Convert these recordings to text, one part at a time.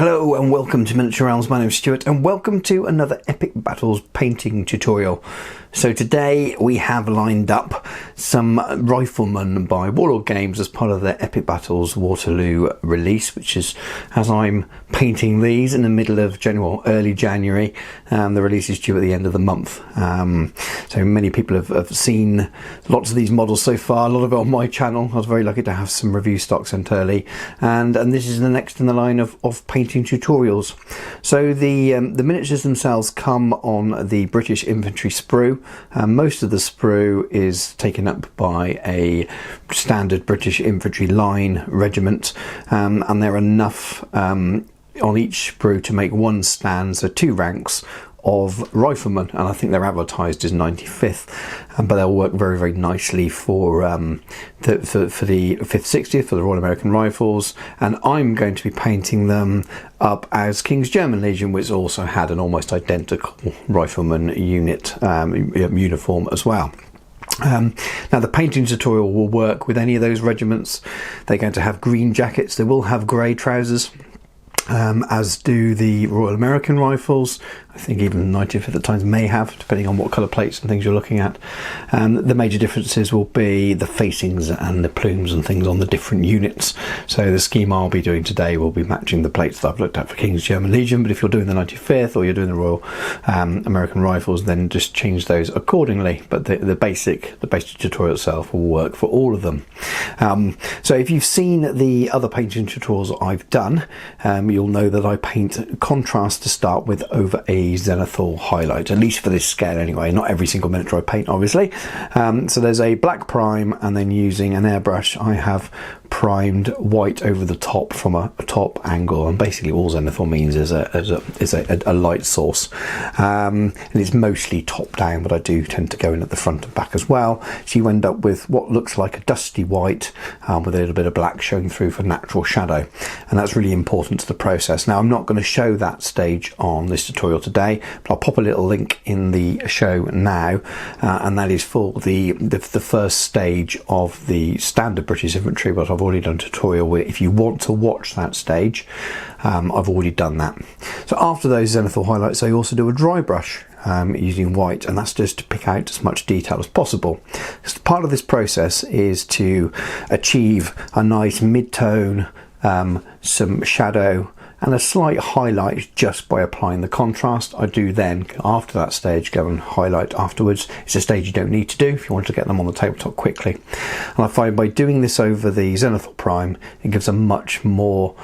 Hello and welcome to Miniature Realms. My name is Stuart and welcome to another Epic Battles painting tutorial. So today we have lined up some Riflemen by Warlord Games as part of their Epic Battles Waterloo release, which is, as I'm painting these in the middle of January, early January, the release is due at the end of the month. So many people have seen lots of these models so far, a lot of it on my channel. I was very lucky to have some review stock sent early, and this is the next in the line of painting tutorials. So the miniatures themselves come on the British infantry sprue. Most of the sprue is taken up by a standard British infantry line regiment, and there are enough on each sprue to make one stand, so 2 ranks of Riflemen, and I think they're advertised as 95th, but they'll work very, very nicely for the 5th, 60th, for the Royal American Rifles, and I'm going to be painting them up as King's German Legion, which also had an almost identical Rifleman unit uniform as well. Now the painting tutorial will work with any of those regiments. They're going to have green jackets, they will have grey trousers, as do the Royal American Rifles. I think even the 95th at times may have, depending on what colour plates and things you're looking at. The major differences will be the facings and the plumes and things on the different units. So the scheme I'll be doing today will be matching the plates that I've looked at for King's German Legion, but if you're doing the 95th or you're doing the Royal American Rifles, then just change those accordingly. But the basic tutorial itself will work for all of them. So if you've seen the other painting tutorials I've done, you'll know that I paint contrast to start with over a Zenithal highlight, at least for this scale anyway. Not every single miniature I paint, obviously. So there's a black prime, and then using an airbrush I have primed white over the top from a top angle, and basically all Zenithal means is a light source, and it's mostly top down, but I do tend to go in at the front and back as well, so you end up with what looks like a dusty white with a little bit of black showing through for natural shadow, and that's really important to the process. Now I'm not going to show that stage on this tutorial today, but I'll pop a little link in the show now, and that is for the first stage of the standard British infantry, but I've already done a tutorial where if you want to watch that stage, I've already done that. So after those Zenithal highlights I also do a dry brush using white, and that's just to pick out as much detail as possible. So part of this process is to achieve a nice mid-tone, some shadow and a slight highlight just by applying the contrast. I do then, after that stage, go and highlight afterwards. It's a stage you don't need to do if you want to get them on the tabletop quickly. And I find by doing this over the Zenithal Prime, it gives a much more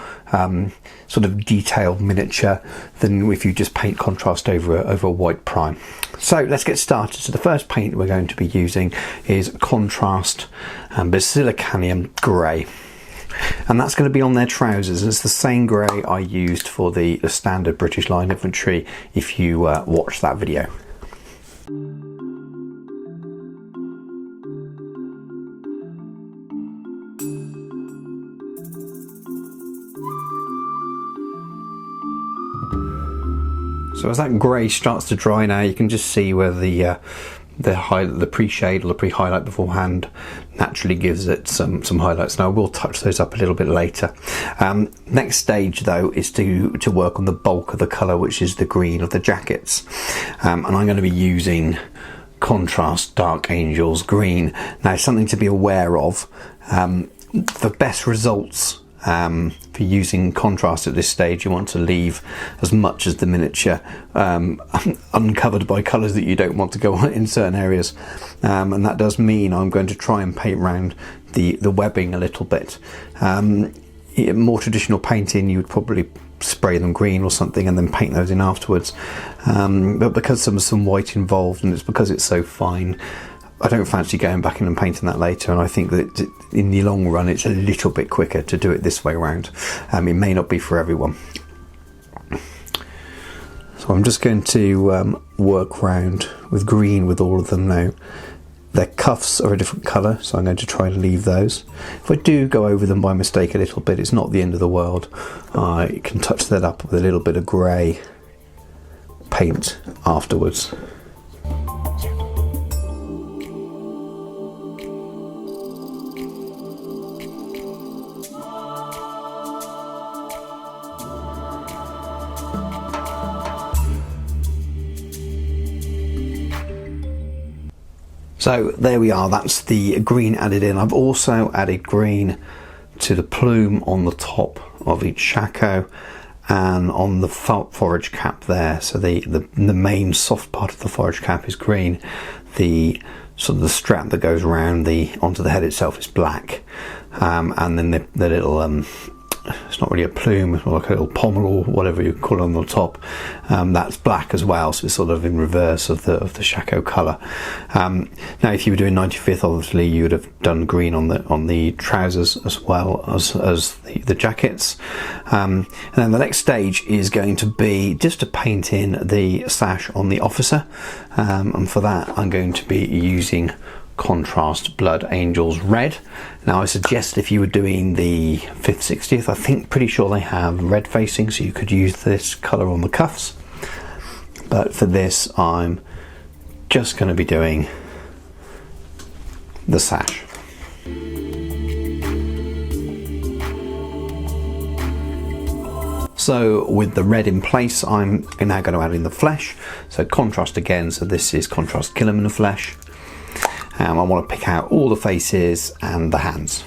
sort of detailed miniature than if you just paint contrast over a white prime. So let's get started. So the first paint we're going to be using is contrast Basilicanum grey, and that's going to be on their trousers, and it's the same grey I used for the standard British line infantry if you watch that video. So as that grey starts to dry now, you can just see where the pre-shade or the pre-highlight beforehand naturally gives it some highlights. Now I will touch those up a little bit later. Next stage though is to work on the bulk of the colour, which is the green of the jackets, and I'm going to be using contrast Dark Angels green. Now something to be aware of, the best results for using contrast at this stage, you want to leave as much as the miniature uncovered by colours that you don't want to go on in certain areas, and that does mean I'm going to try and paint around the webbing a little bit. More traditional painting, you would probably spray them green or something and then paint those in afterwards, but because there's some white involved and it's because it's so fine, I don't fancy going back in and painting that later, and I think that in the long run it's a little bit quicker to do it this way around. It may not be for everyone. So I'm just going to work around with green with all of them now. Their cuffs are a different colour, so I'm going to try and leave those. If I do go over them by mistake a little bit, it's not the end of the world. I can touch that up with a little bit of grey paint afterwards. So there we are, that's the green added in. I've also added green to the plume on the top of each shako and on the forage cap there. So the main soft part of the forage cap is green. The sort of the strap that goes around onto the head itself is black, and then the little it's not really a plume, it's more like a little pommel or whatever you call it on the top. That's black as well, so it's sort of in reverse of the shako colour. Now, if you were doing 95th, obviously you would have done green on the trousers as well as the jackets. And then the next stage is going to be just to paint in the sash on the officer, and for that I'm going to be using Contrast Blood Angels Red. Now, I suggest if you were doing the 5th, 60th, I think pretty sure they have red facing, so you could use this colour on the cuffs. But for this, I'm just going to be doing the sash. So with the red in place, I'm now going to add in the flesh. So contrast again, so this is Contrast Kill 'em in the flesh. I want to pick out all the faces and the hands.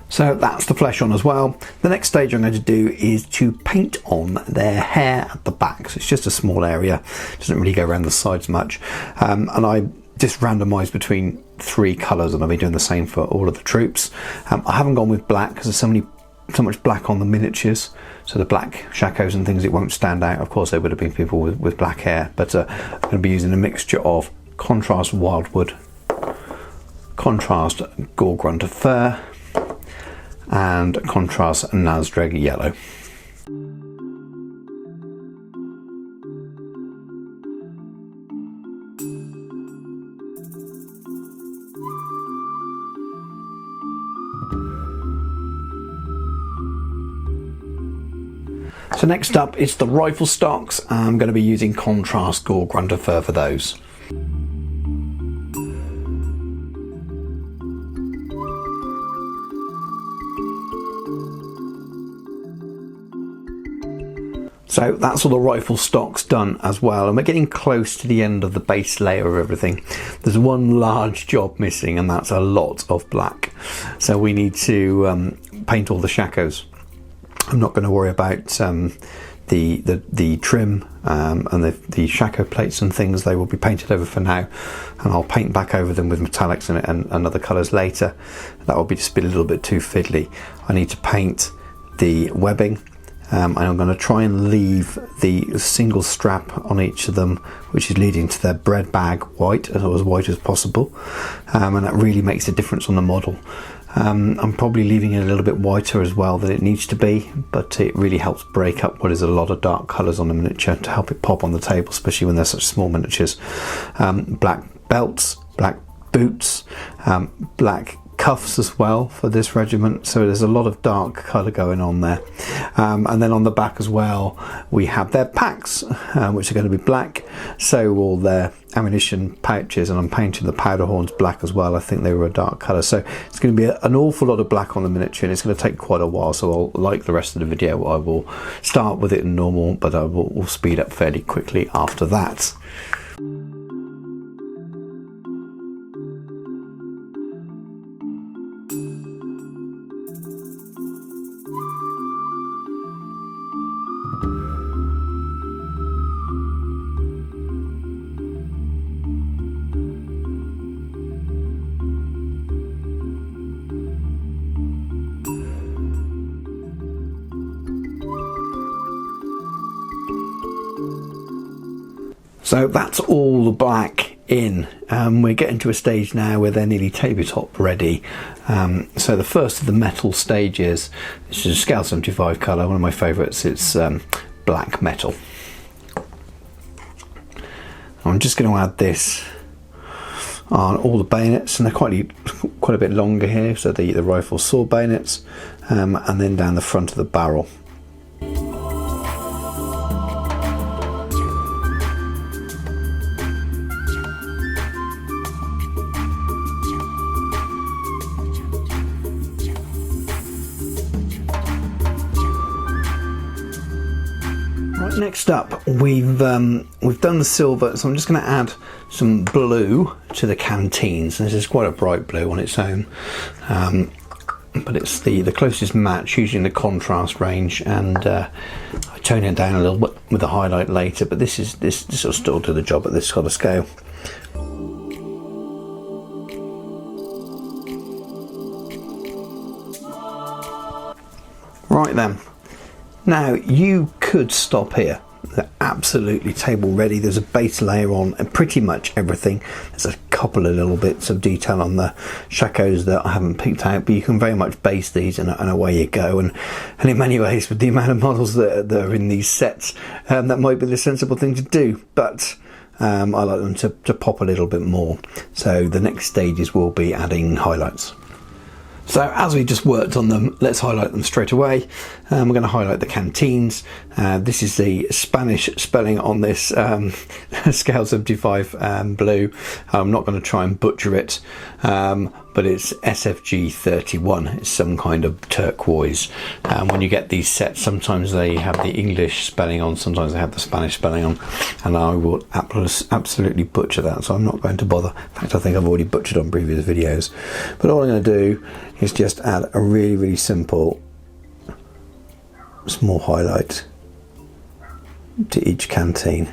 So that's the flesh on as well. The next stage I'm going to do is to paint on their hair at the back. So it's just a small area, doesn't really go around the sides much. And I just randomised between 3 colours, and I'll be doing the same for all of the troops. I haven't gone with black because there's so much black on the miniatures, so the black shakos and things, it won't stand out. Of course there would have been people with black hair, but I'm going to be using a mixture of Contrast Wildwood, Contrast Gore-Grunter Fur and Contrast Nazdreg Yellow. So next up is the rifle stocks. I'm going to be using Contrast Gore-Grunter Fur for those. So that's all the rifle stocks done as well, and we're getting close to the end of the base layer of everything. There's one large job missing, and that's a lot of black. So we need to paint all the shakos. I'm not going to worry about the trim and the shako plates and things. They will be painted over for now, and I'll paint back over them with metallics and other colours later. That will be just a little bit too fiddly. I need to paint the webbing, and I'm going to try and leave the single strap on each of them, which is leading to their bread bag, white, as white as possible, and that really makes a difference on the model. I'm probably leaving it a little bit whiter as well than it needs to be, but it really helps break up what is a lot of dark colours on the miniature to help it pop on the table, especially when they're such small miniatures. Black belts, black boots, black cuffs as well for this regiment, so there's a lot of dark colour going on there. And then on the back as well we have their packs, which are going to be black, so all their ammunition pouches, and I'm painting the powder horns black as well. I think they were a dark colour, so it's going to be an awful lot of black on the miniature, and it's going to take quite a while, so I'll, like the rest of the video, I will start with it in normal, but I will speed up fairly quickly after that. So that's all the black in. We're getting to a stage now where they're nearly tabletop ready. So the first of the metal stages, this is a scale 75 colour, one of my favourites. It's black metal. I'm just going to add this on all the bayonets, and they're quite a bit longer here, so the rifle sword bayonets, and then down the front of the barrel. Next up, we've done the silver, so I'm just going to add some blue to the canteens. This is quite a bright blue on its own, but it's the closest match, usually in the contrast range, and I tone it down a little bit with the highlight later. But this will still do the job at this sort of scale. Right then. Now, you could stop here. They're absolutely table ready. There's a base layer on and pretty much everything. There's a couple of little bits of detail on the shakos that I haven't picked out, but you can very much base these and away you go. And in many ways, with the amount of models that are in these sets, that might be the sensible thing to do. But I like them to pop a little bit more. So the next stages will be adding highlights. So as we just worked on them, let's highlight them straight away. We're going to highlight the canteens. This is the Spanish spelling on this Scale 75 blue. I'm not going to try and butcher it, but it's SFG 31. It's some kind of turquoise. When you get these sets, sometimes they have the English spelling on, sometimes they have the Spanish spelling on, and I will absolutely butcher that, so I'm not going to bother. In fact, I think I've already butchered on previous videos. But all I'm going to do is just add a really simple small highlight to each canteen.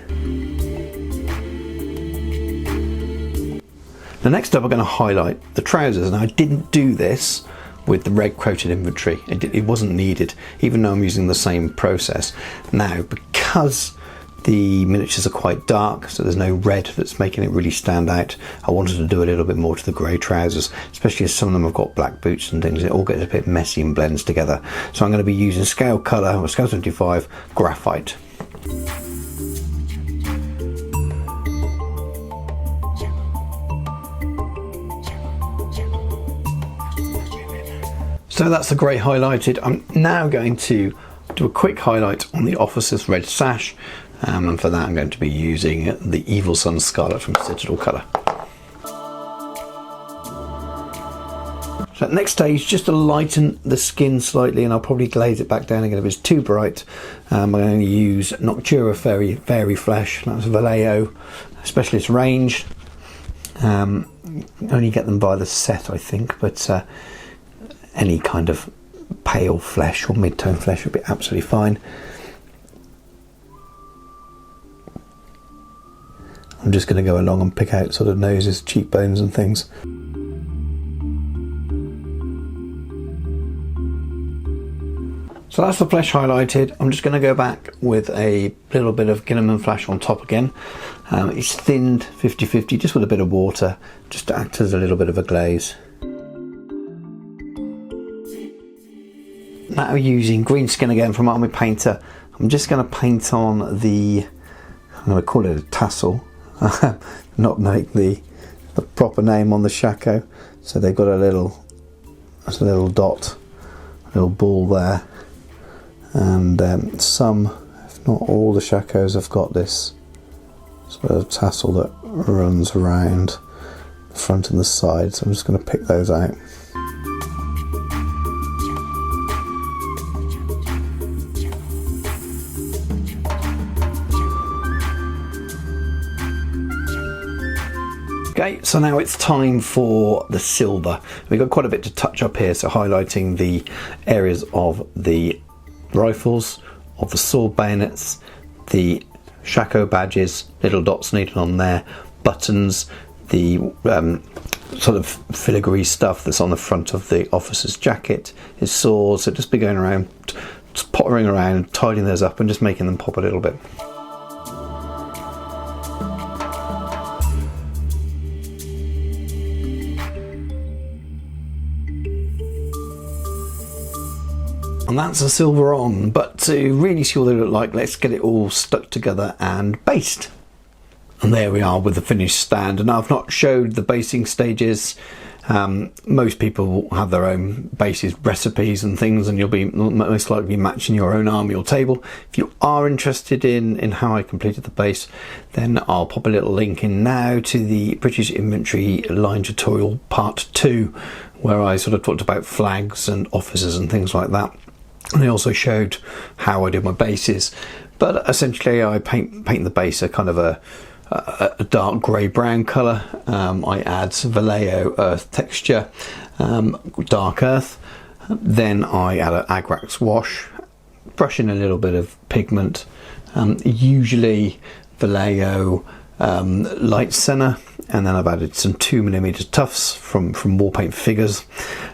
Now next up, we're going to highlight the trousers. Now I didn't do this with the red quoted inventory. It wasn't needed, even though I'm using the same process. Now, because the miniatures are quite dark, so there's no red that's making it really stand out, I wanted to do a little bit more to the grey trousers, especially as some of them have got black boots and things. It all gets a bit messy and blends together. So I'm going to be using scale colour, or scale 75 graphite. So that's the grey highlighted. I'm now going to do a quick highlight on the officer's red sash, and for that I'm going to be using the Evil Sunz Scarlet from Citadel colour. So next stage, just to lighten the skin slightly, and I'll probably glaze it back down again if it's too bright. I'm going to use Noctura Fairy Flesh. That's Vallejo Specialist range. Only get them by the set, I think, but any kind of pale flesh or mid-tone flesh would be absolutely fine. I'm just going to go along and pick out sort of noses, cheekbones and things. So that's the flesh highlighted. I'm just going to go back with a little bit of Guilliman Flash on top again. It's thinned 50-50, just with a bit of water, just to act as a little bit of a glaze. Now using Greenskin again from Army Painter, I'm just going to paint on the, I'm going to call it a tassel, not make the proper name on the shako. So they've got a little dot, a little ball there, and some, if not all the shakos have got this sort of tassel that runs around the front and the side. So I'm just going to pick those out. Okay, so now it's time for the silver. We've got quite a bit to touch up here, so highlighting the areas of the rifles, of the sword bayonets, the shako badges, little dots needed on there, buttons, the sort of filigree stuff that's on the front of the officer's jacket, his sword. So just be going around, just pottering around, tidying those up and just making them pop a little bit. And that's the silver on, but to really see what they look like, let's get it all stuck together and based. And there we are with the finished stand. And I've not showed the basing stages. Most people have their own bases, recipes and things, and you'll be most likely matching your own army or table. If you are interested in how I completed the base, then I'll pop a little link in now to the British Inventory line tutorial part 2, where I sort of talked about flags and officers and things like that. And I also showed how I did my bases. but essentially I paint the base a kind of a dark grey brown colour. I add Vallejo earth texture, dark earth, then I add an Agrax wash, brush in a little bit of pigment, usually Vallejo light senna, and then I've added some 2mm tufts from Warpaint Figures.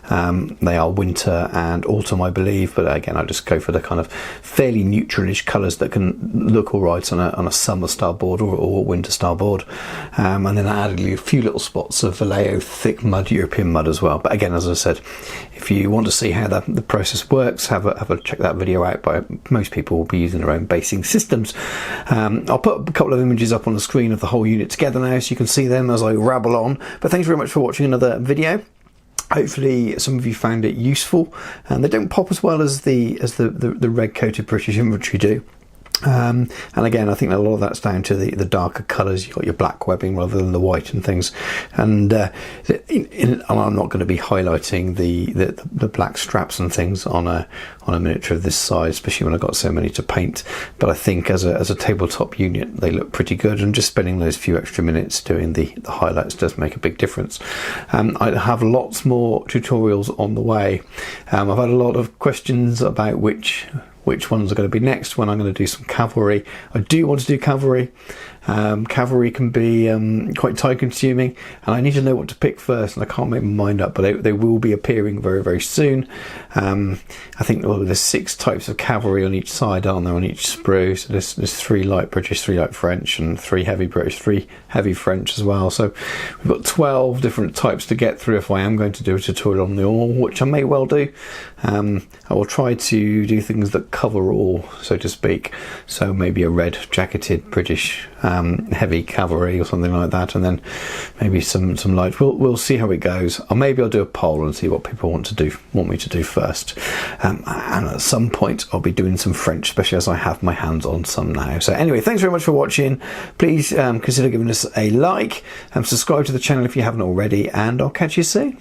They are winter and autumn, I believe, but again I just go for the kind of fairly neutralish colours that can look alright on a summer style board or a winter style board. And then I added a few little spots of Vallejo thick mud, European mud as well. But again, as I said, if you want to see how the process works, have a check that video out. By most people will be using their own basing systems. I'll put a couple of images up on the screen of the whole unit together now, so you can see them as I rabble on. But thanks very much for watching another video. Hopefully some of you found it useful, and they don't pop as well as the red coated British infantry do. And again, I think a lot of that's down to the darker colours. You've got your black webbing rather than the white and things. And I'm not going to be highlighting the black straps and things on a miniature of this size, especially when I've got so many to paint. But I think as a tabletop unit, they look pretty good, and just spending those few extra minutes doing the highlights does make a big difference. I have lots more tutorials on the way. I've had a lot of questions about which ones are going to be next when I'm going to do some cavalry. I do want to do cavalry. Cavalry can be quite time consuming, and I need to know what to pick first, and I can't make my mind up, but they will be appearing very, very soon. I think there's 6 types of cavalry on each side, aren't there, on each sprue? So there's 3 light British, 3 light French, and 3 heavy British, 3 heavy French as well. So we've got 12 different types to get through if I am going to do a tutorial on the all, which I may well do. I will try to do things that cover all, so to speak. So maybe a red jacketed British heavy cavalry or something like that, and then maybe some light. We'll see how it goes. Or maybe I'll do a poll and see what people want me to do first. And at some point I'll be doing some French, especially as I have my hands on some now. So anyway, thanks very much for watching. Please consider giving us a like and subscribe to the channel if you haven't already, and I'll catch you soon.